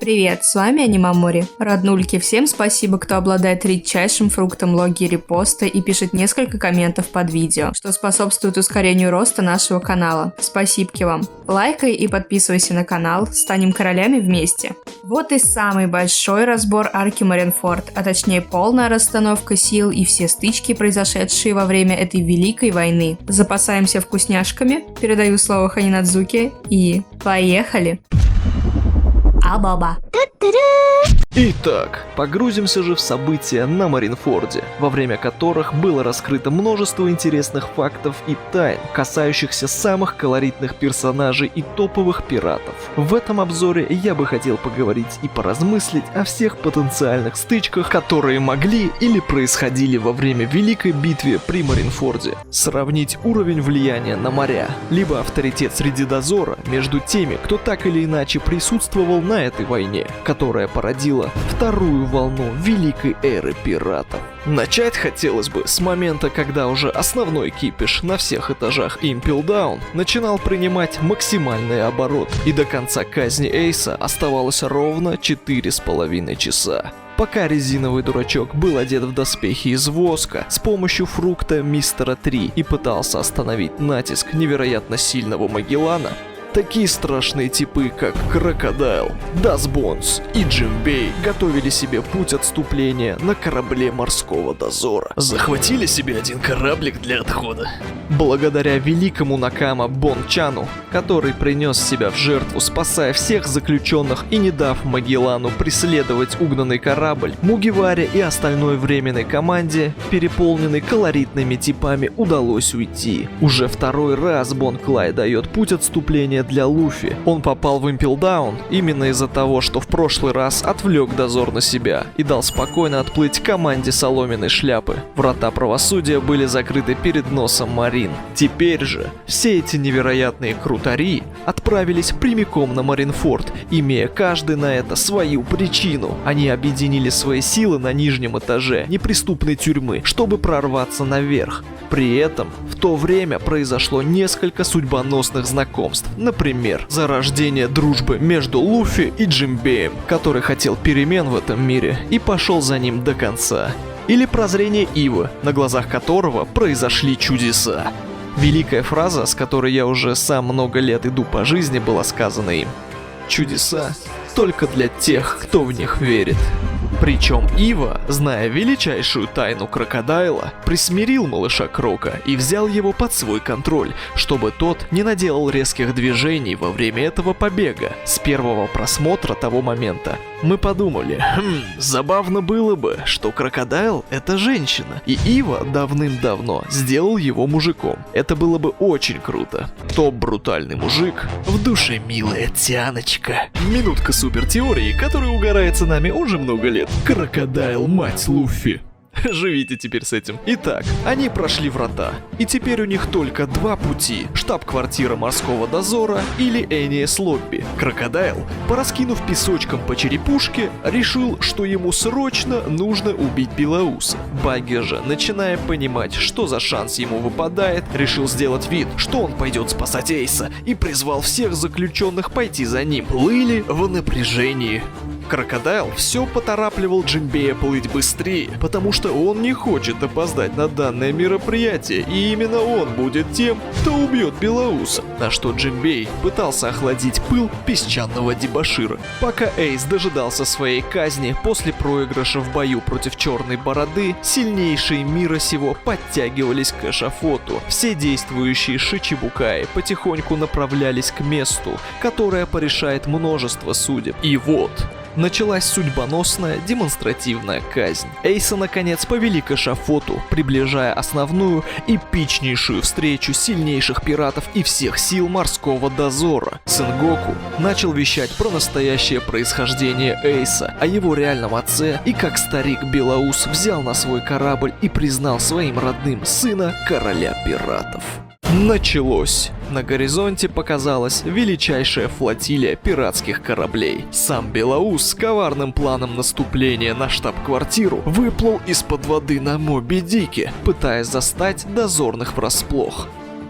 Привет, с вами Анимамори. Роднульки, всем спасибо, кто обладает редчайшим фруктом логи репоста и пишет несколько комментов под видео, что способствует ускорению роста нашего канала. Спасибки вам. Лайкай и подписывайся на канал, станем королями вместе. Вот и самый большой разбор арки Маринфорд, а точнее полная расстановка сил и все стычки, произошедшие во время этой великой войны. Запасаемся вкусняшками, передаю слово Ханинадзуке и поехали! Абаба. Итак, погрузимся же в события на Маринфорде, во время которых было раскрыто множество интересных фактов и тайн, касающихся самых колоритных персонажей и топовых пиратов. В этом обзоре я бы хотел поговорить и поразмыслить о всех потенциальных стычках, которые могли или происходили во время Великой битвы при Маринфорде, сравнить уровень влияния на моря, либо авторитет среди дозора между теми, кто так или иначе присутствовал на этой войне, которая породила вторую волну великой эры пиратов. Начать хотелось бы с момента, когда уже основной кипиш на всех этажах Impel Down начинал принимать максимальный оборот, и до конца казни Эйса оставалось ровно 4,5 часа. Пока резиновый дурачок был одет в доспехи из воска с помощью фрукта Мистера 3 и пытался остановить натиск невероятно сильного Магеллана, такие страшные типы, как Крокодайл, Дасбонс и Джимбей готовили себе путь отступления на корабле морского дозора. Захватили себе один кораблик для отхода. Благодаря великому Накама Бончану, который принес себя в жертву, спасая всех заключенных и не дав Магеллану преследовать угнанный корабль, Мугиваре и остальной временной команде, переполненной колоритными типами, удалось уйти. Уже второй раз Бон Клай дает путь отступления для Луфи. Он попал в Impel Down именно из-за того, что в прошлый раз отвлек дозор на себя и дал спокойно отплыть команде Соломенной Шляпы. Врата правосудия были закрыты перед носом Марин. Теперь же все эти невероятные крутари отправились прямиком на Маринфорд, имея каждый на это свою причину. Они объединили свои силы на нижнем этаже неприступной тюрьмы, чтобы прорваться наверх. При этом в то время произошло несколько судьбоносных знакомств. Например, зарождение дружбы между Луфи и Джимбеем, который хотел перемен в этом мире и пошел за ним до конца. Или прозрение Ивы, на глазах которого произошли чудеса. Великая фраза, с которой я уже сам много лет иду по жизни, была сказана им: «Чудеса только для тех, кто в них верит». Причем Ива, зная величайшую тайну Крокодайла, присмирил малыша Крока и взял его под свой контроль, чтобы тот не наделал резких движений во время этого побега. С первого просмотра того момента мы подумали, забавно было бы, что Крокодайл — это женщина, и Ива давным-давно сделал его мужиком. Это было бы очень круто. Топ-брутальный мужик, в душе милая тяночка. Минутка супертеории, которая угорается нами уже много лет. Крокодайл, мать Луфи. Живите теперь с этим. Итак, они прошли врата, и теперь у них только два пути: штаб-квартира морского дозора или Эниес Лобби. Крокодайл, пораскинув песочком по черепушке, решил, что ему срочно нужно убить Белоуса. Багги же, начиная понимать, что за шанс ему выпадает, решил сделать вид, что он пойдет спасать Эйса, и призвал всех заключенных пойти за ним. Плыли в напряжении. Крокодайл все поторапливал Джимбея плыть быстрее, потому что он не хочет опоздать на данное мероприятие, и именно он будет тем, кто убьет Белоуса. На что Джимбей пытался охладить пыл песчаного дебошира. Пока Эйс дожидался своей казни после проигрыша в бою против Черной Бороды, сильнейшие мира сего подтягивались к эшафоту. Все действующие шичибукаи потихоньку направлялись к месту, которое порешает множество судеб. И вот началась судьбоносная демонстративная казнь. Эйса наконец повели к эшафоту, приближая основную эпичнейшую встречу сильнейших пиратов и всех сил морского дозора. Сенгоку начал вещать про настоящее происхождение Эйса, о его реальном отце и как старик Белоус взял на свой корабль и признал своим родным сына короля пиратов. Началось. На горизонте показалась величайшая флотилия пиратских кораблей. Сам Белоус с коварным планом наступления на штаб-квартиру выплыл из-под воды на Моби Дике, пытаясь застать дозорных врасплох.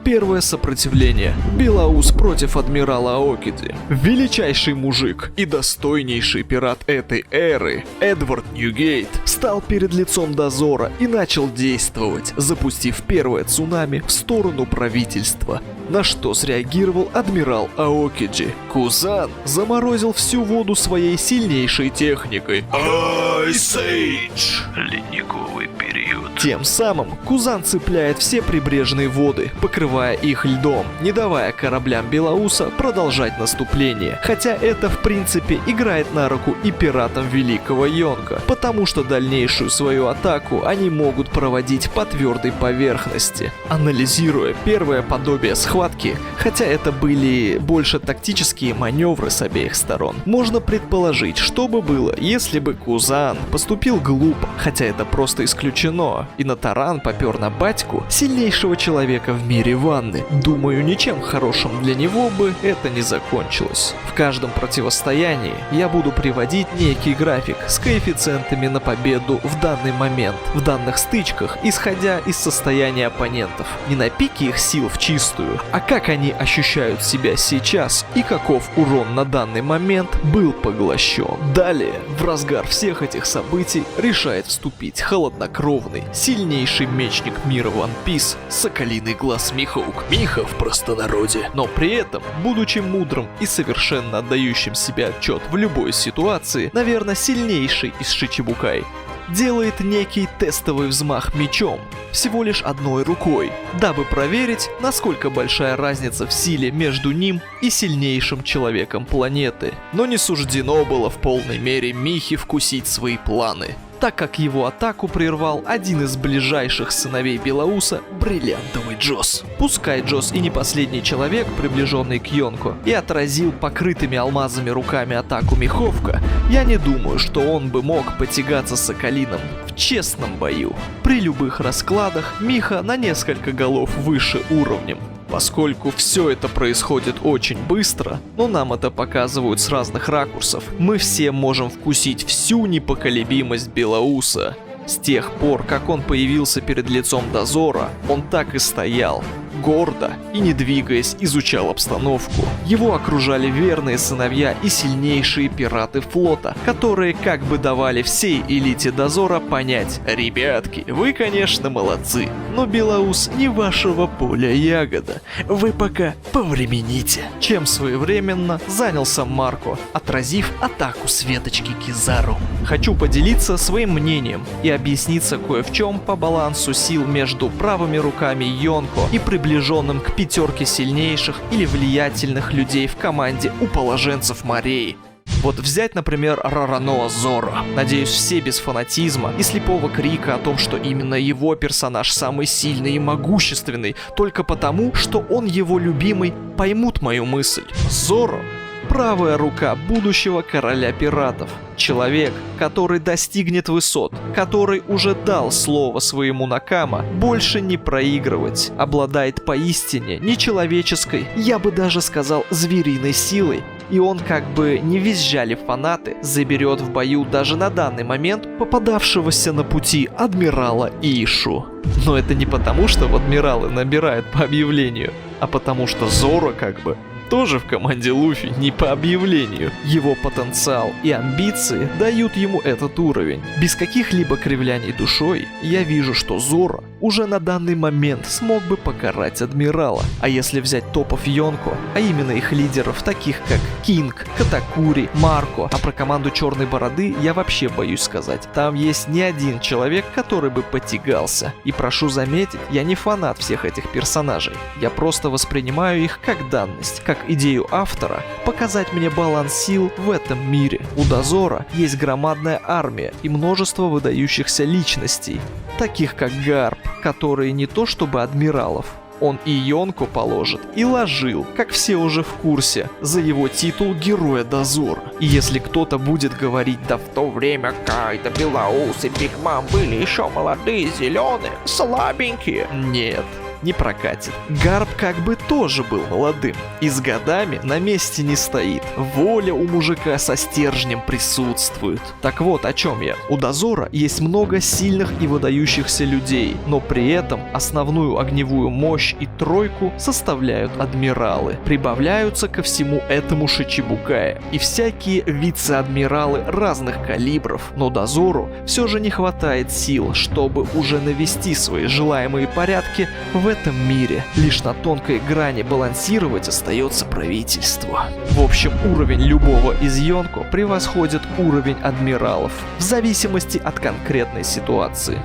Первое сопротивление. Белоус против адмирала Аокиди. Величайший мужик и достойнейший пират этой эры, Эдвард Ньюгейт, встал перед лицом дозора и начал действовать, запустив первое цунами в сторону правительства. На что среагировал адмирал Аокиди. Кузан заморозил всю воду своей сильнейшей техникой Ice Age, ледниковый период. Тем самым Кузан цепляет все прибрежные воды, покрывая их льдом, не давая кораблям Белоуса продолжать наступление. Хотя это в принципе играет на руку и пиратам Великого Йонка, потому что дальнейшую свою атаку они могут проводить по твердой поверхности. Анализируя первое подобие схватки, хотя это были больше тактические маневры с обеих сторон, можно предположить, что бы было, если бы Кузан поступил глупо, хотя это просто исключено, и на таран попер на батьку сильнейшего человека в мире ванны. Думаю, ничем хорошим для него бы это не закончилось. В каждом противостоянии я буду приводить некий график с коэффициентами на победу в данный момент, в данных стычках, исходя из состояния оппонентов. Не на пике их сил в чистую, а как они ощущают себя сейчас и каков урон на данный момент был поглощен. Далее, в разгар всех этих событий, решает вступить холоднокровный, сильнейший мечник мира One Piece, Соколиный Глаз Михаук. Миха в простонародье. Но при этом, будучи мудрым и совершенно отдающим себе отчет в любой ситуации, наверное, сильнейший из Шичибукай, делает некий тестовый взмах мечом, всего лишь одной рукой, дабы проверить, насколько большая разница в силе между ним и сильнейшим человеком планеты. Но не суждено было в полной мере Михе вкусить свои планы, так как его атаку прервал один из ближайших сыновей Белоуса, Бриллиантовый Джос. Пускай Джос и не последний человек, приближенный к Йонко, и отразил покрытыми алмазами руками атаку Миховка, я не думаю, что он бы мог потягаться с Соколином в честном бою. При любых раскладах Миха на несколько голов выше уровнем. Поскольку все это происходит очень быстро, но нам это показывают с разных ракурсов, мы все можем вкусить всю непоколебимость Белоуса. С тех пор, как он появился перед лицом дозора, он так и стоял, гордо и не двигаясь изучал обстановку. Его окружали верные сыновья и сильнейшие пираты флота, которые как бы давали всей элите дозора понять: ребятки, вы конечно молодцы, но Белоус не вашего поля ягода, вы пока повремените. Чем своевременно занялся Марко, отразив атаку Светочки Кизару. Хочу поделиться своим мнением и объясниться кое в чем по балансу сил между правыми руками Йонко и приближенным к пятерке сильнейших или влиятельных людей в команде у положенцев морей. Вот взять, например, Рораноа Зоро. Надеюсь, все без фанатизма и слепого крика о том, что именно его персонаж самый сильный и могущественный, только потому, что он его любимый, поймут мою мысль. Зоро — правая рука будущего короля пиратов. Человек, который достигнет высот, который уже дал слово своему Накама больше не проигрывать, обладает поистине нечеловеческой, я бы даже сказал, звериной силой, и он, как бы не визжали фанаты, заберет в бою даже на данный момент попадавшегося на пути адмирала Ишу. Но это не потому, что в адмиралы набирают по объявлению, а потому что Зоро как бы тоже в команде Луфи не по объявлению. Его потенциал и амбиции дают ему этот уровень. Без каких-либо кривляний душой я вижу, что Зоро уже на данный момент смог бы покарать адмирала. А если взять топов Йонко, а именно их лидеров, таких как Кинг, Катакури, Марко, а про команду Черной Бороды я вообще боюсь сказать. Там есть не один человек, который бы потягался. И прошу заметить, я не фанат всех этих персонажей. Я просто воспринимаю их как данность, как идею автора показать мне баланс сил в этом мире. У Дозора есть громадная армия и множество выдающихся личностей, таких как Гарп, которые не то чтобы адмиралов, он и Йонко положит, и ложил, как все уже в курсе, за его титул Героя Дозора. И если кто-то будет говорить: да в то время Кайдо, Белоус и Биг Мам были еще молодые, зеленые, слабенькие. Нет. не прокатит. Гарп как бы тоже был молодым и с годами на месте не стоит. Воля у мужика со стержнем присутствует. Так вот, о чем я. У дозора есть много сильных и выдающихся людей, но при этом основную огневую мощь и тройку составляют адмиралы. Прибавляются ко всему этому Шичибукая и всякие вице-адмиралы разных калибров, но дозору все же не хватает сил, чтобы уже навести свои желаемые порядки в этом мире. Лишь на тонкой грани балансировать остается правительство. В общем, уровень любого из Йонко превосходит уровень адмиралов, в зависимости от конкретной ситуации.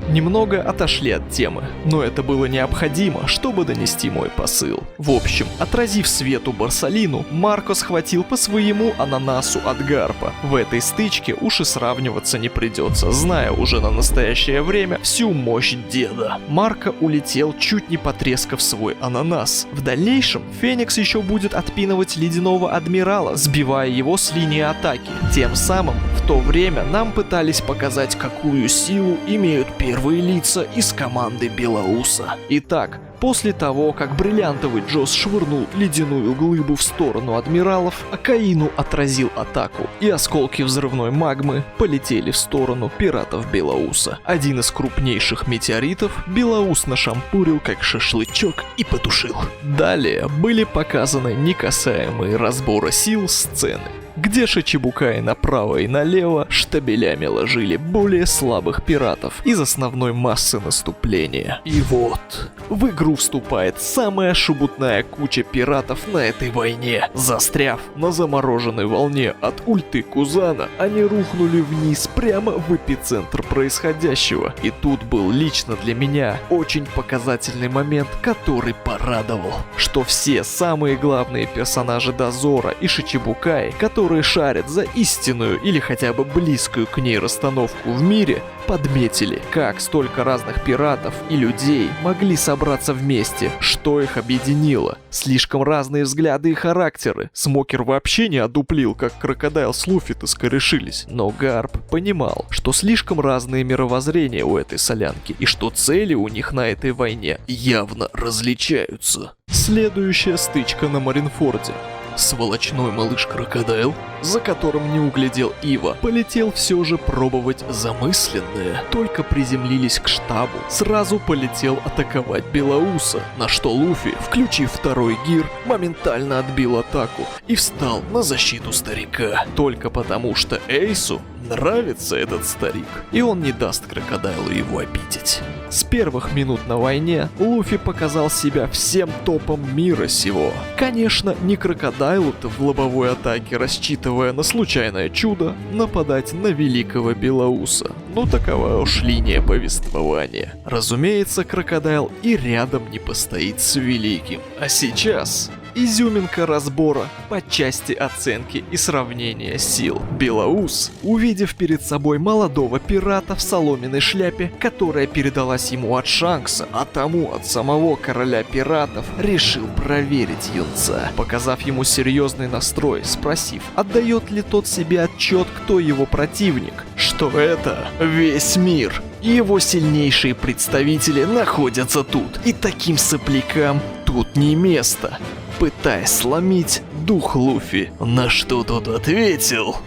Немного отошли от темы, но это было необходимо, чтобы донести мой посыл. В общем, отразив свету Барсалину, Марко схватил по своему ананасу от Гарпа. В этой стычке уж и сравниваться не придется, зная уже на настоящее время всю мощь деда. Марко улетел, чуть не потрескав свой ананас. В дальнейшем Феникс еще будет отпинывать ледяного адмирала, сбивая его с линии атаки. Тем самым в то время нам пытались показать, какую силу имеют первые лица из команды Белоуса. Итак, после того, как бриллиантовый Джос швырнул ледяную глыбу в сторону адмиралов, Акаину отразил атаку, и осколки взрывной магмы полетели в сторону пиратов Белоуса. Один из крупнейших метеоритов Белоус нашампурил как шашлычок и потушил. Далее были показаны некасаемые разбора сил сцены, где Шичибукаи направо и налево штабелями ложили более слабых пиратов из основной массы наступления. И вот, в игру вступает самая шебутная куча пиратов на этой войне. Застряв на замороженной волне от ульты Кузана, они рухнули вниз прямо в эпицентр происходящего. И тут был лично для меня очень показательный момент, который порадовал. Что все самые главные персонажи Дозора и Шичибукаи, которые шарят за истинную или хотя бы близкую к ней расстановку в мире, подметили, как столько разных пиратов и людей могли собраться вместе, что их объединило. Слишком разные взгляды и характеры. Смокер вообще не одуплил, как Крокодайл с Луфи-то скорешились. Но Гарп понимал, что слишком разные мировоззрения у этой солянки, и что цели у них на этой войне явно различаются. Следующая стычка на Маринфорде. Сволочной малыш Крокодайл, за которым не углядел Ива, полетел все же пробовать замысленное. Только приземлились к штабу, сразу полетел атаковать Белоуса, на что Луфи, включив второй гир, моментально отбил атаку и встал на защиту старика. Только потому, что Эйсу нравится этот старик, и он не даст Крокодайлу его обидеть. С первых минут на войне Луфи показал себя всем топом мира сего. Конечно, не Крокодайлу-то в лобовой атаке, рассчитывая на случайное чудо, нападать на великого Белоуса. Но такова уж линия повествования. Разумеется, Крокодайл и рядом не постоит с великим. А сейчас изюминка разбора по части оценки и сравнения сил. Белоус, увидев перед собой молодого пирата в соломенной шляпе, которая передалась ему от Шанкса, а тому от самого короля пиратов, решил проверить юнца, показав ему серьезный настрой, спросив, отдает ли тот себе отчет, кто его противник, что это весь мир. И его сильнейшие представители находятся тут, и таким соплякам тут не место. Пытаясь сломить дух Луфи, на что тот ответил: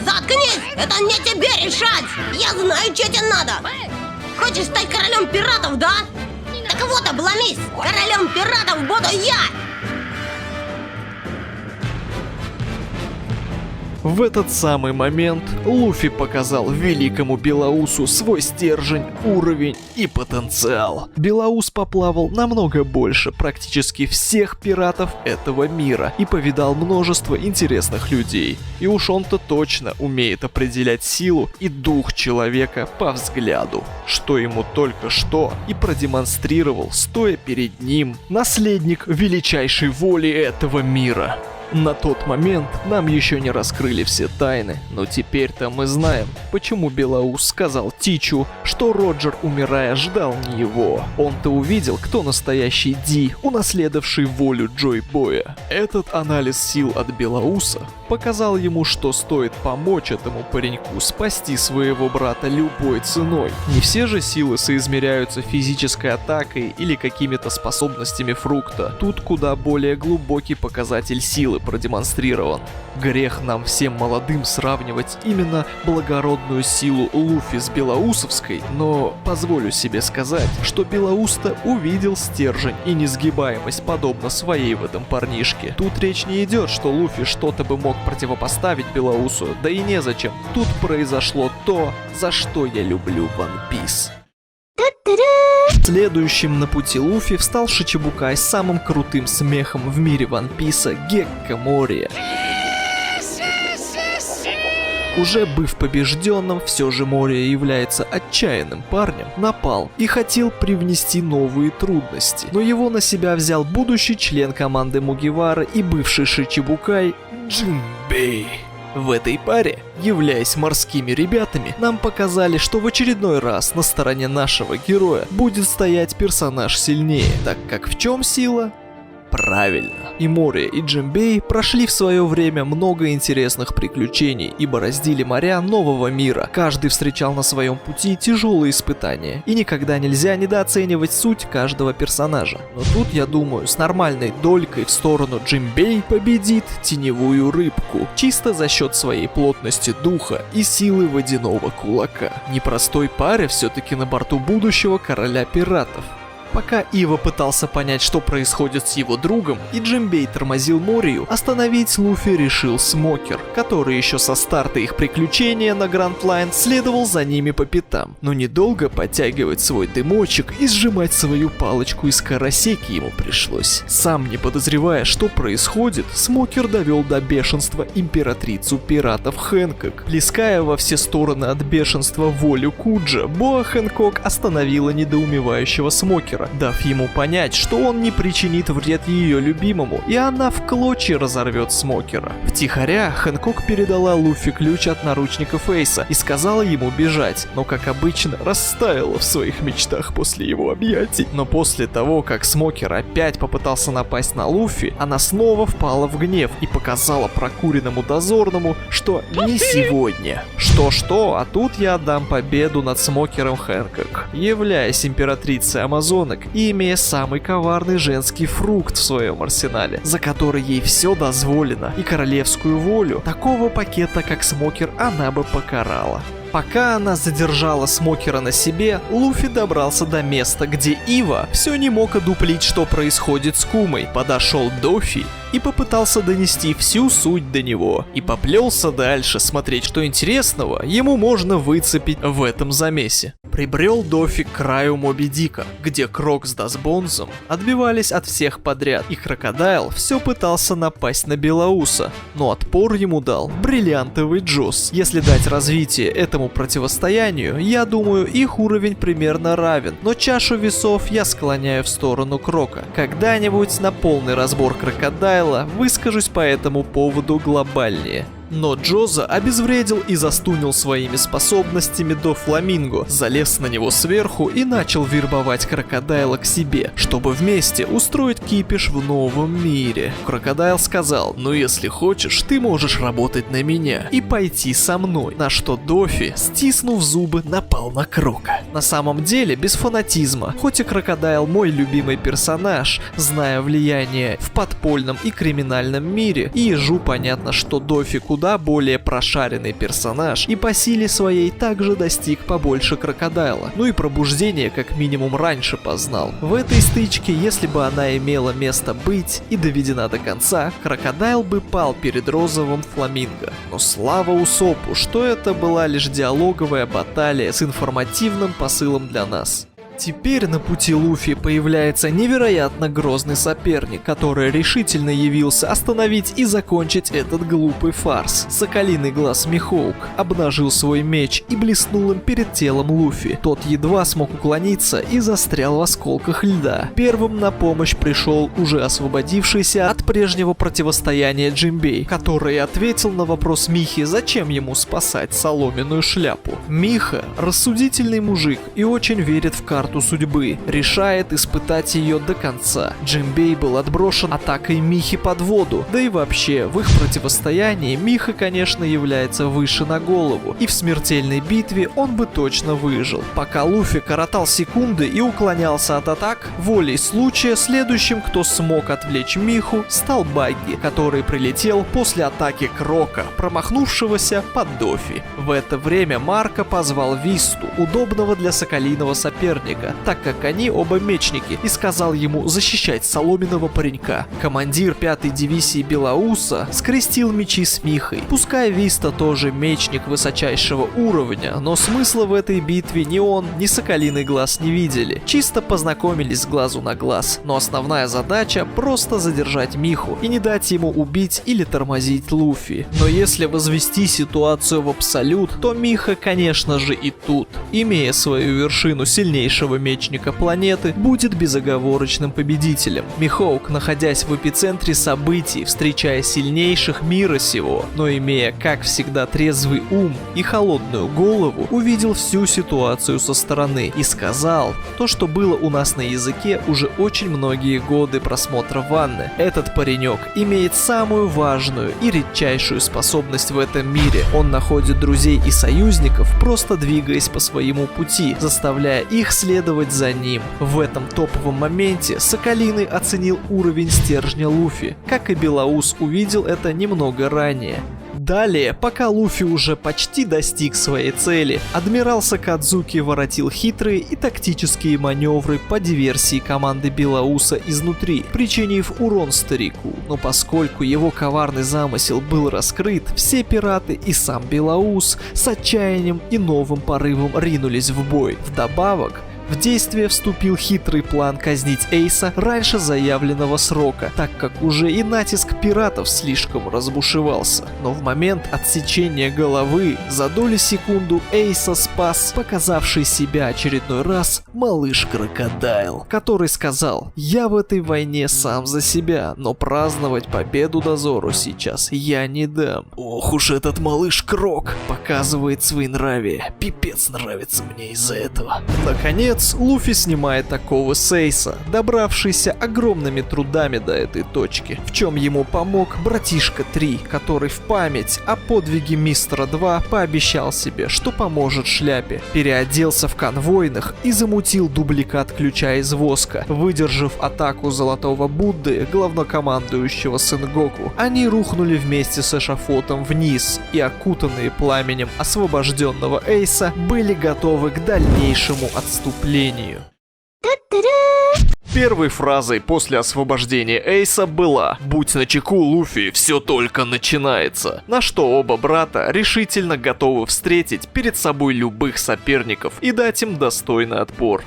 заткнись! Это не тебе решать! Я знаю, что тебе надо! Хочешь стать королем пиратов, да? Так вот, обломись! Королем пиратов буду я! В этот самый момент Луфи показал великому Белоусу свой стержень, уровень и потенциал. Белоус поплавал намного больше практически всех пиратов этого мира и повидал множество интересных людей. И уж он-то точно умеет определять силу и дух человека по взгляду, что ему только что и продемонстрировал, стоя перед ним, наследник величайшей воли этого мира. На тот момент нам еще не раскрыли все тайны, но теперь-то мы знаем, почему Белоус сказал Тичу, что Роджер, умирая, ждал не его. Он-то увидел, кто настоящий Ди, унаследовавший волю Джой Боя. Этот анализ сил от Белоуса показал ему, что стоит помочь этому пареньку спасти своего брата любой ценой. Не все же силы соизмеряются физической атакой или какими-то способностями фрукта. Тут куда более глубокий показатель силы продемонстрирован. Грех нам всем молодым сравнивать именно благородную силу Луфи с Белоусовской, но позволю себе сказать, что Белоус-то увидел стержень и несгибаемость подобно своей в этом парнишке. Тут речь не идет, что Луфи что-то бы мог противопоставить Белоусу, да и незачем. Тут произошло то, за что я люблю One Piece. Следующим на пути Луфи встал Шичибукай с самым крутым смехом в мире One Piece Гекко Мория. Уже быв побежденным, все же Мория является отчаянным парнем, напал и хотел привнести новые трудности. Но его на себя взял будущий член команды Мугивара и бывший Шичибукай Джинбей. В этой паре, являясь морскими ребятами, нам показали, что в очередной раз на стороне нашего героя будет стоять персонаж сильнее, так как в чем сила? Правильно. И Мория, и Джинбей прошли в свое время много интересных приключений и бороздили моря нового мира. Каждый встречал на своем пути тяжелые испытания. И никогда нельзя недооценивать суть каждого персонажа. Но тут, я думаю, с нормальной долькой в сторону Джинбей победит теневую рыбку. Чисто за счет своей плотности духа и силы водяного кулака. Непростой паре все-таки на борту будущего короля пиратов. Пока Ива пытался понять, что происходит с его другом, и Джинбей тормозил Морию, остановить Луфи решил Смокер, который еще со старта их приключения на Гранд Лайн следовал за ними по пятам. Но недолго подтягивать свой дымочек и сжимать свою палочку из карасеки ему пришлось. Сам не подозревая, что происходит, Смокер довел до бешенства императрицу пиратов Хэнкок. Плеская во все стороны от бешенства волю Куджа, Боа Хэнкок остановила недоумевающего Смокера, дав ему понять, что он не причинит вред ее любимому, и она в клочья разорвет Смокера. Втихаря Хэнкок передала Луфи ключ от наручников Эйса и сказала ему бежать, но, как обычно, растаяла в своих мечтах после его объятий. Но после того, как Смокер опять попытался напасть на Луфи, она снова впала в гнев и показала прокуренному дозорному, что не сегодня. Что-что, а тут я отдам победу над Смокером Хэнкок. Являясь императрицей Амазонок и имея самый коварный женский фрукт в своем арсенале, за который ей все дозволено, и королевскую волю, такого пакета, как Смокер, она бы покарала. Пока она задержала Смокера на себе, Луфи добрался до места, где Ива все не мог одуплить, что происходит с Кумой. Подошел Дофи и попытался донести всю суть до него. И поплелся дальше смотреть, что интересного ему можно выцепить в этом замесе. Прибрел Дофи к краю Моби Дика, где Крок с Дасбонзом отбивались от всех подряд, и Крокодайл все пытался напасть на Белоуса, но отпор ему дал бриллиантовый Джос. Если дать развитие этому противостоянию, я думаю, их уровень примерно равен, но чашу весов я склоняю в сторону Крока. Когда-нибудь на полный разбор Крокодайла выскажусь по этому поводу глобальнее. Но Джоза обезвредил и застунил своими способностями до Фламинго, залез на него сверху и начал вербовать Крокодайла к себе, чтобы вместе устроить кипиш в новом мире. Крокодайл сказал: ну если хочешь, ты можешь работать на меня и пойти со мной, на что Дофи, стиснув зубы, напал на Крока. На самом деле, без фанатизма, хоть и Крокодайл мой любимый персонаж, зная влияние в подпольном и криминальном мире, и ежу понятно, что Дофи куда более прошаренный персонаж и по силе своей также достиг побольше Крокодайла. Ну и пробуждение как минимум раньше познал. В этой стычке, если бы она имела место быть и доведена до конца, Крокодайл бы пал перед розовым Фламинго. Но слава Усопу, что это была лишь диалоговая баталия с информативным посылом для нас. Теперь на пути Луфи появляется невероятно грозный соперник, который решительно явился остановить и закончить этот глупый фарс. Соколиный глаз Михоук обнажил свой меч и блеснул им перед телом Луфи. Тот едва смог уклониться и застрял в осколках льда. Первым на помощь пришел уже освободившийся от прежнего противостояния Джинбей, который ответил на вопрос Михи, зачем ему спасать соломенную шляпу. Миха – рассудительный мужик и очень верит в карту судьбы, решает испытать ее до конца. Джинбей был отброшен атакой Михи под воду, да и вообще в их противостоянии Миха, конечно, является выше на голову, и в смертельной битве он бы точно выжил. Пока Луфи коротал секунды и уклонялся от атак, волей случая следующим, кто смог отвлечь Миху, стал Багги, который прилетел после атаки Крока, промахнувшегося под Дофи. В это время Марко позвал Висту, удобного для соколиного соперника, так как они оба мечники, и сказал ему защищать соломенного паренька. Командир 5-й дивизии Белауса скрестил мечи с Михой. Пускай Виста тоже мечник высочайшего уровня, но смысла в этой битве ни он, ни Соколиный глаз не видели. Чисто познакомились с глазу на глаз, но основная задача просто задержать Миху и не дать ему убить или тормозить Луфи. Но если возвести ситуацию в абсолют, то Миха, конечно же, и тут, имея свою вершину сильнейшего мечника планеты, будет безоговорочным победителем. Михоук, находясь в эпицентре событий, встречая сильнейших мира сего, но имея, как всегда, трезвый ум и холодную голову, увидел всю ситуацию со стороны и сказал то, что было у нас на языке уже очень многие годы просмотра Ванны. Этот паренек имеет самую важную и редчайшую способность в этом мире. Он находит друзей и союзников, просто двигаясь по своему пути, заставляя их следовать за ним. В этом топовом моменте Соколиный оценил уровень стержня Луфи, как и Белаус увидел это немного ранее. Далее, пока Луфи уже почти достиг своей цели, адмирал Сакадзуки воротил хитрые и тактические маневры по диверсии команды Белауса изнутри, причинив урон старику. Но поскольку его коварный замысел был раскрыт, все пираты и сам Белаус с отчаянием и новым порывом ринулись в бой. Вдобавок, в действие вступил хитрый план казнить Эйса раньше заявленного срока, так как уже и натиск пиратов слишком разбушевался. Но в момент отсечения головы за доли секунду Эйса спас показавший себя очередной раз малыш Крокодайл, который сказал: «Я в этой войне сам за себя, но праздновать победу дозору сейчас я не дам». Ох уж этот малыш Крок показывает своенравие, пипец нравится мне из-за этого. Наконец, Луфи снимает такого с Эйса, добравшийся огромными трудами до этой точки, в чем ему помог братишка 3, который в память о подвиге Мистера 2 пообещал себе, что поможет шляпе, переоделся в конвойных и замутил дубликат ключа из воска. Выдержав атаку Золотого Будды, главнокомандующего Сенгоку, они рухнули вместе с эшафотом вниз и, окутанные пламенем освобожденного Эйса, были готовы к дальнейшему отступлению. Первой фразой после освобождения Эйса была: «Будь начеку, Луфи, все только начинается», на что оба брата решительно готовы встретить перед собой любых соперников и дать им достойный отпор.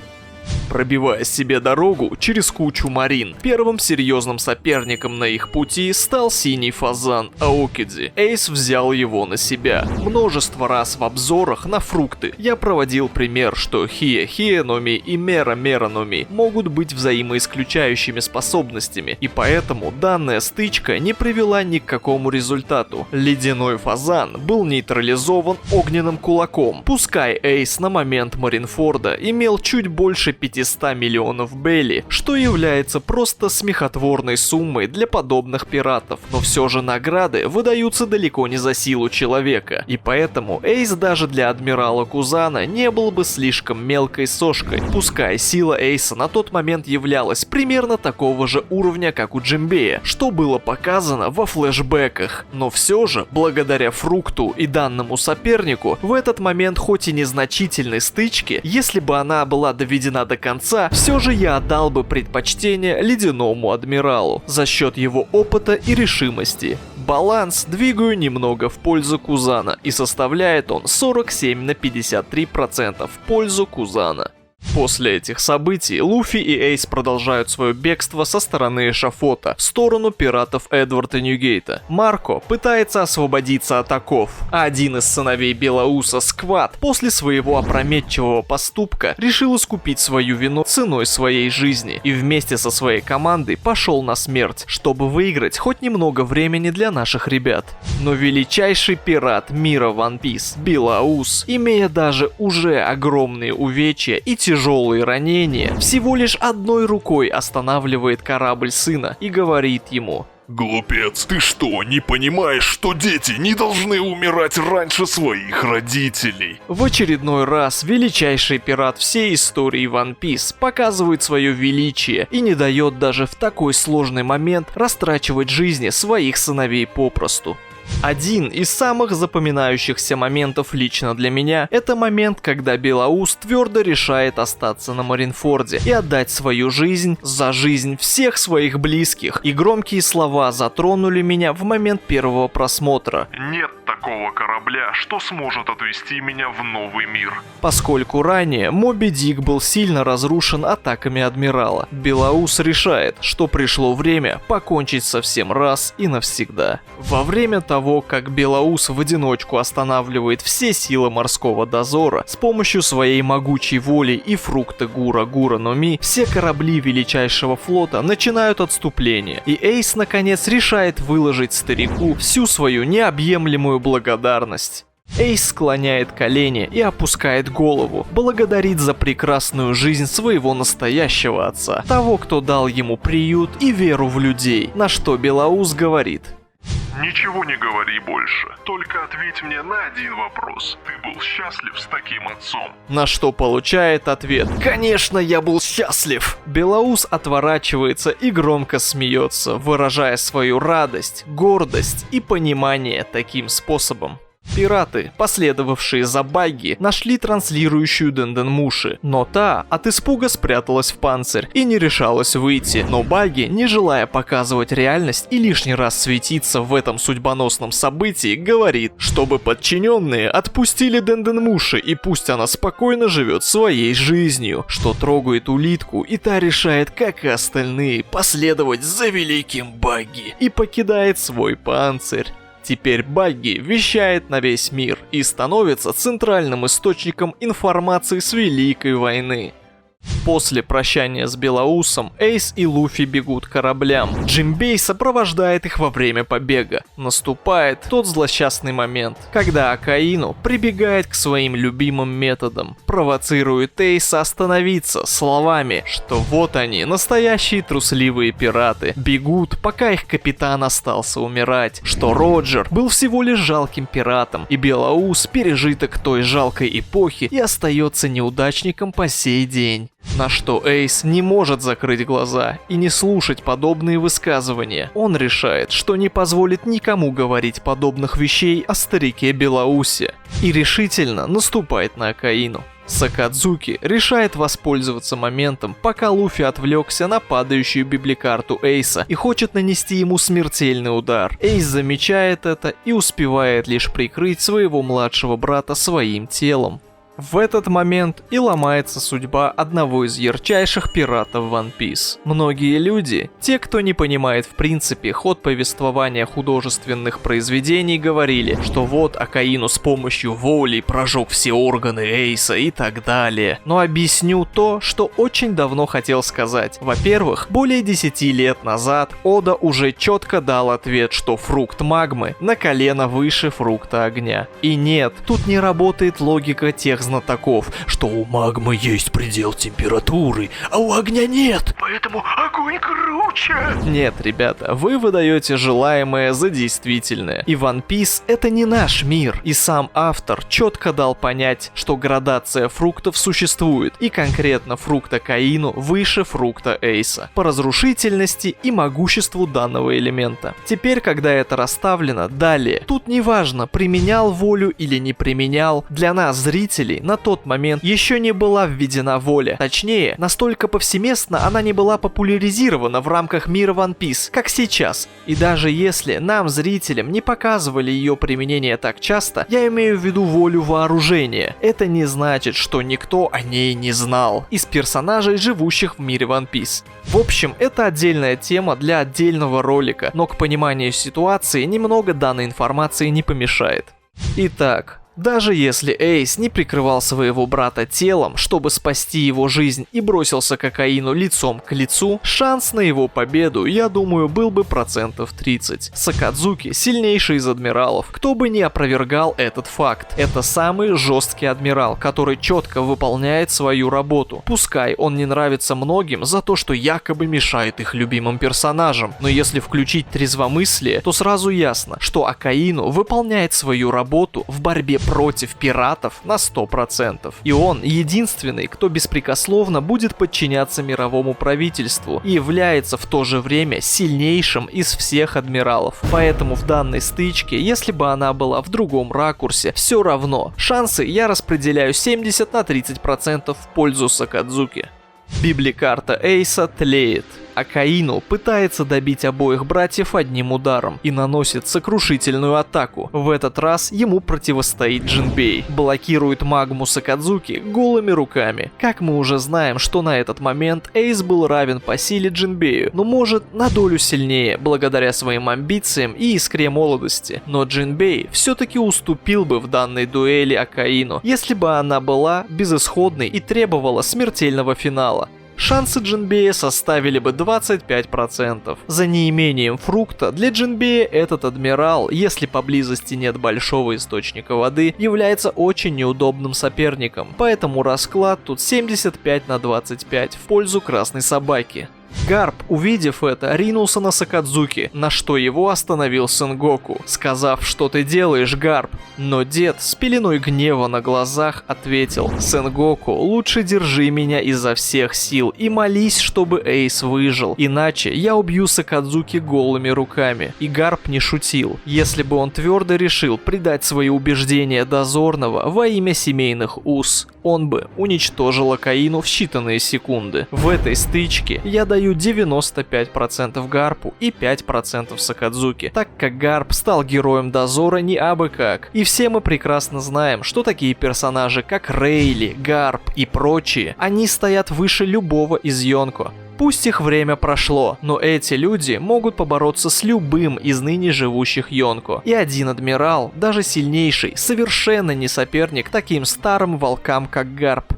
Пробивая себе дорогу через кучу марин, первым серьезным соперником на их пути стал синий фазан Аокидзи. Эйс взял его на себя. Множество раз в обзорах на фрукты я проводил пример, что Хие-Хие-Номи и Мера-Мера-Номи могут быть взаимоисключающими способностями, и поэтому данная стычка не привела ни к какому результату. Ледяной фазан был нейтрализован огненным кулаком. Пускай Эйс на момент Маринфорда имел чуть больше 500 миллионов Белли, что является просто смехотворной суммой для подобных пиратов, но все же награды выдаются далеко не за силу человека, и поэтому Эйс даже для адмирала Кузана не был бы слишком мелкой сошкой. Пускай сила Эйса на тот момент являлась примерно такого же уровня, как у Джинбея, что было показано во флешбеках, но все же, благодаря фрукту и данному сопернику, в этот момент хоть и незначительной стычки, если бы она была доведена до конца, все же я отдал бы предпочтение ледяному адмиралу за счет его опыта и решимости. Баланс двигаю немного в пользу Кузана, и составляет он 47 на 53% в пользу Кузана. После этих событий Луфи и Эйс продолжают свое бегство со стороны эшафота в сторону пиратов Эдварда Ньюгейта. Марко пытается освободиться от оков, а один из сыновей Белоуса, Сквад, после своего опрометчивого поступка решил искупить свою вину ценой своей жизни и вместе со своей командой пошел на смерть, чтобы выиграть хоть немного времени для наших ребят. Но величайший пират мира One Piece, Белоус, имея даже уже огромные увечья и тяжелые ранения, всего лишь одной рукой останавливает корабль сына и говорит ему: «Глупец, ты что, не понимаешь, что дети не должны умирать раньше своих родителей?» В очередной раз величайший пират всей истории One Piece показывает свое величие и не дает даже в такой сложный момент растрачивать жизни своих сыновей попросту. Один из самых запоминающихся моментов лично для меня — это момент, когда Белоус твердо решает остаться на Маринфорде и отдать свою жизнь за жизнь всех своих близких, и громкие слова затронули меня в момент первого просмотра. «Нет такого корабля, что сможет отвезти меня в новый мир». Поскольку ранее Моби Дик был сильно разрушен атаками Адмирала, Белоус решает, что пришло время покончить со всем раз и навсегда. Во время того, как Белоус в одиночку останавливает все силы морского дозора с помощью своей могучей воли и фрукта Гура но Ми, все корабли величайшего флота начинают отступление, и Эйс наконец решает выложить старику всю свою необъемлемую благодарность. Эйс склоняет колени и опускает голову, благодарит за прекрасную жизнь своего настоящего отца, того, кто дал ему приют и веру в людей, на что Белоус говорит: «Ничего не говори больше, только ответь мне на один вопрос. Ты был счастлив с таким отцом?» На что получает ответ: «Конечно, я был счастлив!» Белоус отворачивается и громко смеется, выражая свою радость, гордость и понимание таким способом. Пираты, последовавшие за Багги, нашли транслирующую Денденмуши, но та от испуга спряталась в панцирь и не решалась выйти. Но Багги, не желая показывать реальность и лишний раз светиться в этом судьбоносном событии, говорит, чтобы подчиненные отпустили Денденмуши и пусть она спокойно живет своей жизнью, что трогает улитку, и та решает, как и остальные, последовать за великим Багги и покидает свой панцирь. Теперь Багги вещает на весь мир и становится центральным источником информации с Великой войны. После прощания с Белоусом, Эйс и Луфи бегут к кораблям. Джимбей сопровождает их во время побега. Наступает тот злосчастный момент, когда Акаину прибегает к своим любимым методам, провоцирует Эйса остановиться словами, что вот они, настоящие трусливые пираты, бегут, пока их капитан остался умирать, что Роджер был всего лишь жалким пиратом, и Белоус пережиток той жалкой эпохи и остается неудачником по сей день. На что Эйс не может закрыть глаза и не слушать подобные высказывания. Он решает, что не позволит никому говорить подобных вещей о старике Белоусе, и решительно наступает на Акаину. Сакадзуки решает воспользоваться моментом, пока Луфи отвлекся на падающую библикарту Эйса и хочет нанести ему смертельный удар. Эйс замечает это и успевает лишь прикрыть своего младшего брата своим телом. В этот момент и ломается судьба одного из ярчайших пиратов One Piece. Многие люди, те, кто не понимает в принципе ход повествования художественных произведений, говорили, что вот Акаину с помощью воли прожег все органы Эйса и так далее. Но объясню то, что очень давно хотел сказать. Во-первых, более 10 лет назад Ода уже четко дал ответ, что фрукт магмы на колено выше фрукта огня. И нет, тут не работает логика тех знатоков, что у магмы есть предел температуры, а у огня нет, поэтому огонь круче. Нет, ребята, вы выдаете желаемое за действительное. И One Piece — это не наш мир. И сам автор четко дал понять, что градация фруктов существует, и конкретно фрукт Акаину выше фрукта Эйса по разрушительности и могуществу данного элемента. Теперь, когда это расставлено, далее, тут не важно, применял волю или не применял, для нас, зрителей, зрителей на тот момент еще не была введена воля. Точнее, настолько повсеместно она не была популяризирована в рамках мира One Piece, как сейчас. И даже если нам, зрителям, не показывали ее применение так часто, я имею в виду волю вооружения. Это не значит, что никто о ней не знал из персонажей, живущих в мире One Piece. В общем, это отдельная тема для отдельного ролика, но к пониманию ситуации немного данной информации не помешает. Итак, даже если Эйс не прикрывал своего брата телом, чтобы спасти его жизнь, и бросился к Акаину лицом к лицу, шанс на его победу, я думаю, был бы 30%. Сакадзуки сильнейший из адмиралов, кто бы ни опровергал этот факт. Это самый жесткий адмирал, который четко выполняет свою работу. Пускай он не нравится многим за то, что якобы мешает их любимым персонажам, но если включить трезвомыслие, то сразу ясно, что Акаину выполняет свою работу в борьбе против пиратов на 100%. И он единственный, кто беспрекословно будет подчиняться мировому правительству и является в то же время сильнейшим из всех адмиралов. Поэтому в данной стычке, если бы она была в другом ракурсе, все равно шансы я распределяю 70 на 30% в пользу Сакадзуки. Библикарта Эйса тлеет. Акаину пытается добить обоих братьев одним ударом и наносит сокрушительную атаку. В этот раз ему противостоит Джинбей, блокирует магму Сакадзуки голыми руками. Как мы уже знаем, что на этот момент Эйс был равен по силе Джинбею, но может на долю сильнее, благодаря своим амбициям и искре молодости. Но Джинбей все-таки уступил бы в данной дуэли Акаину, если бы она была безысходной и требовала смертельного финала. Шансы Джинбея составили бы 25%. За неимением фрукта для Джинбея этот адмирал, если поблизости нет большого источника воды, является очень неудобным соперником, поэтому расклад тут 75 на 25 в пользу красной собаки. Гарп, увидев это, ринулся на Сакадзуки, на что его остановил Сенгоку, сказав: «Что ты делаешь, Гарп?» Но дед с пеленой гнева на глазах ответил: «Сенгоку, лучше держи меня изо всех сил и молись, чтобы Эйс выжил, иначе я убью Сакадзуки голыми руками». И Гарп не шутил. Если бы он твердо решил предать свои убеждения Дозорного во имя семейных уз, он бы уничтожил Акаину в считанные секунды. В этой стычке я даю 95% Гарпу и 5% Сакадзуки, так как Гарп стал героем Дозора не абы как. И все мы прекрасно знаем, что такие персонажи, как Рейли, Гарп и прочие, они стоят выше любого из Йонко. Пусть их время прошло, но эти люди могут побороться с любым из ныне живущих Йонко. И один адмирал, даже сильнейший, совершенно не соперник таким старым волкам, как Гарп.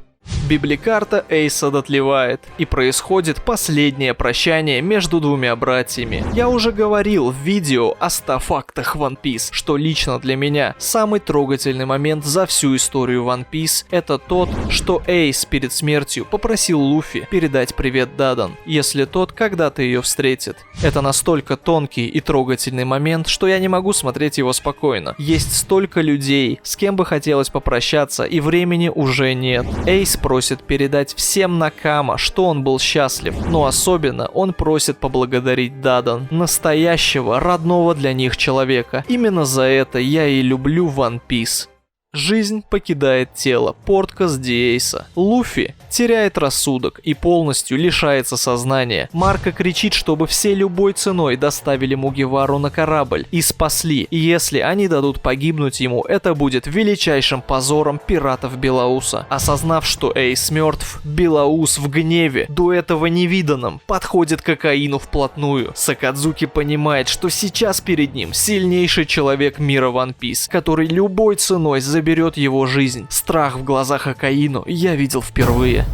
Библикарта Эйса дотлевает, и происходит последнее прощание между двумя братьями. Я уже говорил в видео о 100 фактах One Piece, что лично для меня самый трогательный момент за всю историю One Piece — это тот, что Эйс перед смертью попросил Луфи передать привет Дадан, если тот когда-то ее встретит. Это настолько тонкий и трогательный момент, что я не могу смотреть его спокойно. Есть столько людей, с кем бы хотелось попрощаться, и времени уже нет. Эйс просит передать всем Накама, что он был счастлив, но особенно он просит поблагодарить Дадан, настоящего, родного для них человека. Именно за это я и люблю One Piece. Жизнь покидает тело Порткас ди Эйса. Луфи теряет рассудок и полностью лишается сознания. Марко кричит, чтобы все любой ценой доставили Мугивару на корабль и спасли. И если они дадут погибнуть ему, это будет величайшим позором пиратов Белауса. Осознав, что Эйс мертв, Белаус в гневе, до этого невиданном, подходит к Акаину вплотную. Сакадзуки понимает, что сейчас перед ним сильнейший человек мира One Piece, который любой ценой заберет его жизнь. Страх в глазах Акаину я видел впервые.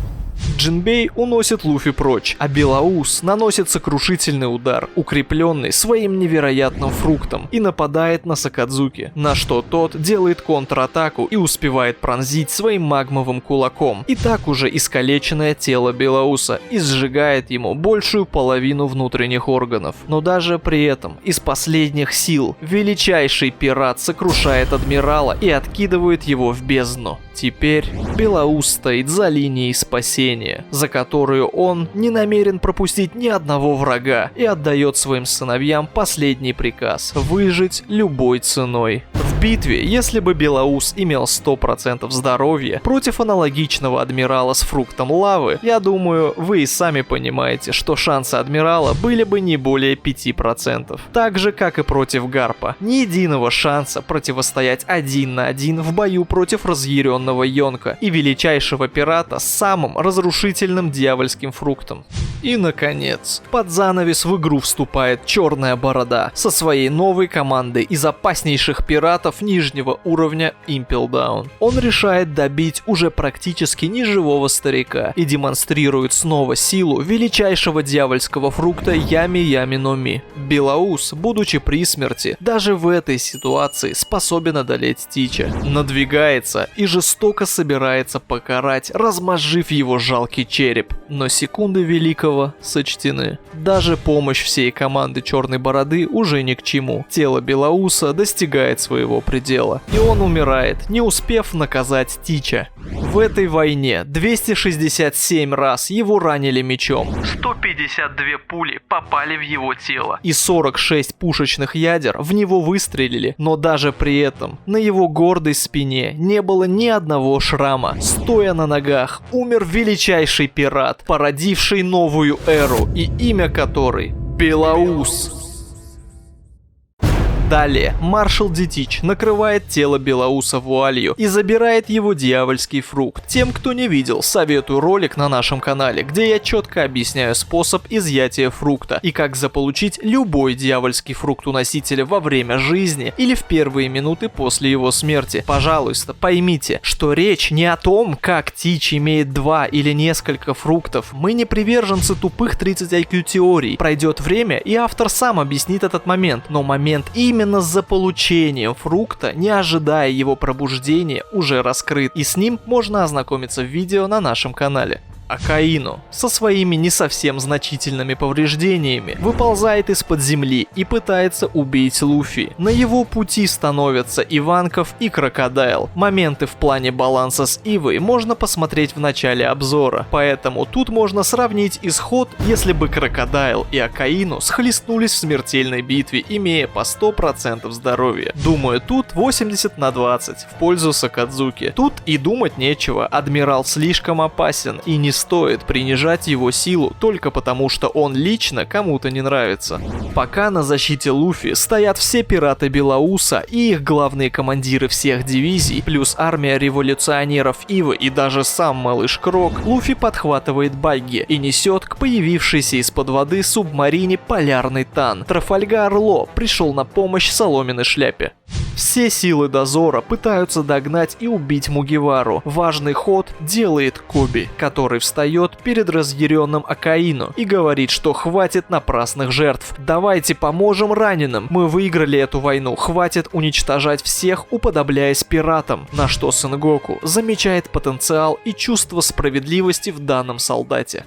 Джинбей уносит Луфи прочь, а Белаус наносит сокрушительный удар, укрепленный своим невероятным фруктом, и нападает на Сакадзуки, на что тот делает контратаку и успевает пронзить своим магмовым кулаком и так уже искалеченное тело Белауса и сжигает ему большую половину внутренних органов. Но даже при этом из последних сил величайший пират сокрушает адмирала и откидывает его в бездну. Теперь Белаус стоит за линией спасения, за которую он не намерен пропустить ни одного врага, и отдает своим сыновьям последний приказ – выжить любой ценой. В битве, если бы Белоус имел 100% здоровья против аналогичного адмирала с фруктом лавы, я думаю, вы и сами понимаете, что шансы адмирала были бы не более 5%. Так же, как и против Гарпа. Ни единого шанса противостоять 1 на 1 в бою против разъяренного Йонка и величайшего пирата с самым разрушительным дьявольским фруктом. И, наконец, под занавес в игру вступает Черная Борода со своей новой командой из опаснейших пиратов нижнего уровня Impel Down. Он решает добить уже практически неживого старика и демонстрирует снова силу величайшего дьявольского фрукта Ями-Ями но Ми. Белоус, будучи при смерти, даже в этой ситуации способен одолеть Тича. Надвигается и жестоко собирается покарать, размозжив его жалкий череп. Но секунды великого сочтены. Даже помощь всей команды Черной Бороды уже ни к чему. Тело Белоуса достигает своего предела, и он умирает, не успев наказать Тича. В этой войне 267 раз его ранили мечом, 152 пули попали в его тело, и 46 пушечных ядер в него выстрелили, но даже при этом на его гордой спине не было ни одного шрама. Стоя на ногах, умер величайший пират, породивший новую эру, и имя которой Белоус. Далее маршал Дитич накрывает тело Белоуса вуалью и забирает его дьявольский фрукт. Тем, кто не видел, советую ролик на нашем канале, где я четко объясняю способ изъятия фрукта и как заполучить любой дьявольский фрукт у носителя во время жизни или в первые минуты после его смерти. Пожалуйста, поймите, что речь не о том, как Тич имеет 2 или несколько фруктов. Мы не приверженцы тупых 30 IQ теорий. Пройдет время, и автор сам объяснит этот момент, но момент именно с заполучением фрукта, не ожидая его пробуждения, уже раскрыт, и с ним можно ознакомиться в видео на нашем канале. Акаину со своими не совсем значительными повреждениями выползает из-под земли и пытается убить Луфи. На его пути становятся Иванков и Крокодайл. Моменты в плане баланса с Ивой можно посмотреть в начале обзора, поэтому тут можно сравнить исход, если бы Крокодайл и Акаину схлестнулись в смертельной битве, имея по 100% здоровья. Думаю, тут 80 на 20 в пользу Сакадзуки. Тут и думать нечего, адмирал слишком опасен, и не стоит принижать его силу только потому, что он лично кому-то не нравится. Пока на защите Луфи стоят все пираты Белоуса и их главные командиры всех дивизий, плюс армия революционеров Ивы и даже сам малыш Крок, Луфи подхватывает багги и несет к появившейся из-под воды субмарине полярный Тан. Трафальгар Ло пришел на помощь соломенной шляпе. Все силы дозора пытаются догнать и убить Мугивару. Важный ход делает Коби, который встает перед разъяренным Акаину и говорит, что хватит напрасных жертв. Давайте поможем раненым. Мы выиграли эту войну. Хватит уничтожать всех, уподобляясь пиратам. На что Сенгоку замечает потенциал и чувство справедливости в данном солдате.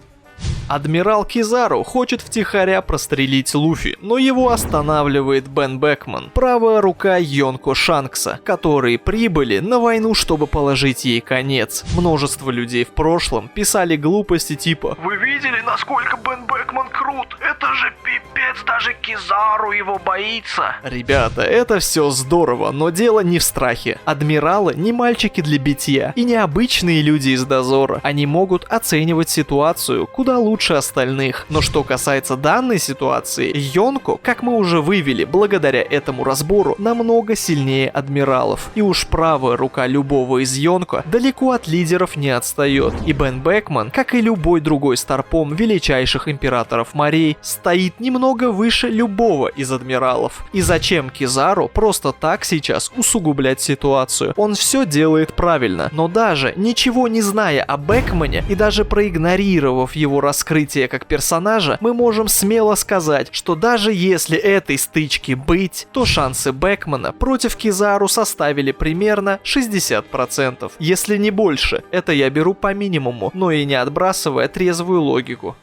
Адмирал Кизару хочет втихаря прострелить Луфи, но его останавливает Бен Бекман, правая рука Йонко Шанкса, которые прибыли на войну, чтобы положить ей конец. Множество людей в прошлом писали глупости типа: «Вы видели, насколько Бен Бекман крут? Это же пипец, даже Кизару его боится!» Ребята, это все здорово, но дело не в страхе. Адмиралы не мальчики для битья и не обычные люди из дозора. Они могут оценивать ситуацию куда лучше остальных. Но что касается данной ситуации, Йонко, как мы уже вывели благодаря этому разбору, намного сильнее адмиралов. И уж правая рука любого из Йонко далеко от лидеров не отстает. И Бен Бекман, как и любой другой старпом величайших императоров морей, стоит немного выше любого из адмиралов. И зачем Кизару просто так сейчас усугублять ситуацию? Он все делает правильно, но даже ничего не зная о Бекмане и даже проигнорировав его раскрытие как персонажа, мы можем смело сказать, что даже если этой стычки быть, то шансы Бекмана против Кизару составили примерно 60%, если не больше. Это я беру по минимуму, но и не отбрасывая трезвую логику.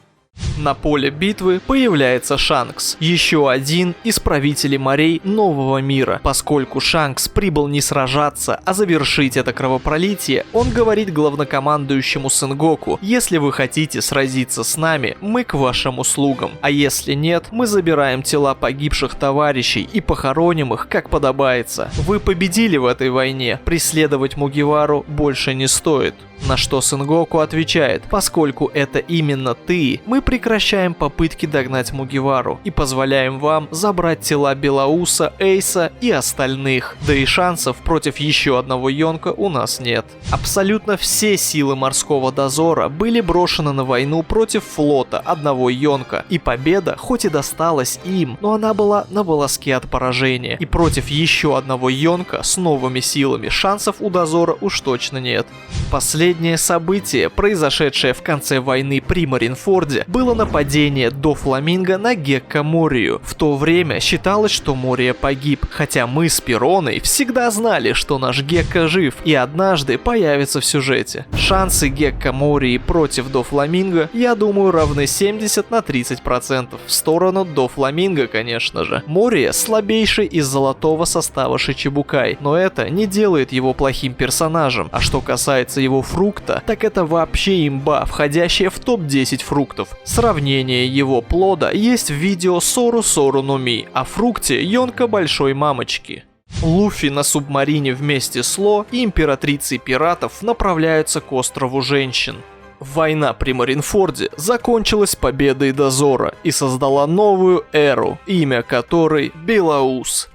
На поле битвы появляется Шанкс, еще один из правителей морей нового мира. Поскольку Шанкс прибыл не сражаться, а завершить это кровопролитие, он говорит главнокомандующему Сенгоку: если вы хотите сразиться с нами, мы к вашим услугам, а если нет, мы забираем тела погибших товарищей и похороним их, как подобается. Вы победили в этой войне, преследовать Мугивару больше не стоит. На что Сенгоку отвечает: поскольку это именно ты, мы прекращаем попытки догнать Мугивару и позволяем вам забрать тела Белауса, Эйса и остальных. Да и шансов против еще одного Йонка у нас нет. Абсолютно все силы морского дозора были брошены на войну против флота одного Йонка, и победа хоть и досталась им, но она была на волоске от поражения. И против еще одного Йонка с новыми силами шансов у дозора уж точно нет. Последнее событие, произошедшее в конце войны при Маринфорде, было нападение Дофламинго на Гекко Морию. В то время считалось, что Мория погиб, хотя мы с Пероной всегда знали, что наш Гекко жив и однажды появится в сюжете. Шансы Гекко Мории против Дофламинго, я думаю, равны 70 на 30%. В сторону Дофламинго, конечно же. Мория слабейший из золотого состава Шичибукай, но это не делает его плохим персонажем. А что касается его фрукта, так это вообще имба, входящая в топ-10 фруктов. Сравнение его плода есть в видео Сору Сору но Ми о фрукте Йонка Большой Мамочки. Луфи на субмарине вместе с Ло и императрицей пиратов направляются к острову Женщин. Война при Маринфорде закончилась победой дозора и создала новую эру, имя которой Белаус.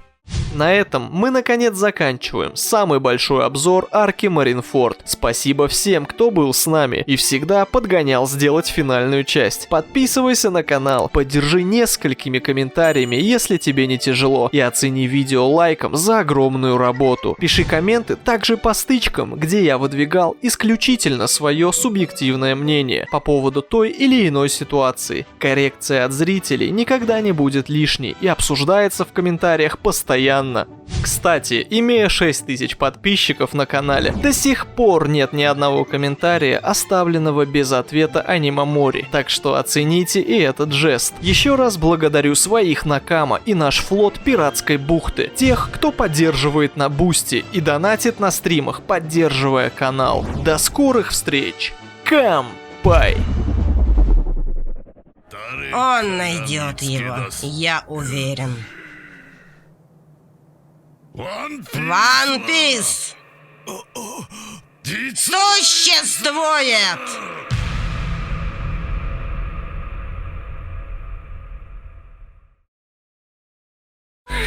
На этом мы наконец заканчиваем самый большой обзор арки Маринфорд. Спасибо всем, кто был с нами и всегда подгонял сделать финальную часть. Подписывайся на канал, поддержи несколькими комментариями, если тебе не тяжело, и оцени видео лайком за огромную работу. Пиши комменты также по стычкам, где я выдвигал исключительно свое субъективное мнение по поводу той или иной ситуации. Коррекция от зрителей никогда не будет лишней и обсуждается в комментариях постоянно. Кстати, имея 6000 подписчиков на канале, до сих пор нет ни одного комментария, оставленного без ответа Анимамори, так что оцените и этот жест. Еще раз благодарю своих Накама и наш флот Пиратской бухты, тех, кто поддерживает на Бусти и донатит на стримах, поддерживая канал. До скорых встреч! Кампай! Он найдет его, я уверен. One Piece существует!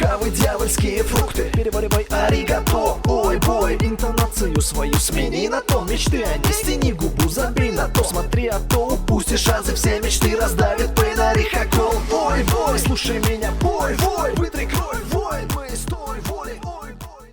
Хавай дьявольские фрукты, переваривай аригато. Ой, бой, интонацию свою смени на тон. Мечты, а не стяни губу, забей на то. Смотри, а то упустишь шансы, все мечты раздавит Пейнари Хакол. Ой, бой, слушай меня, бой, вытри кровь.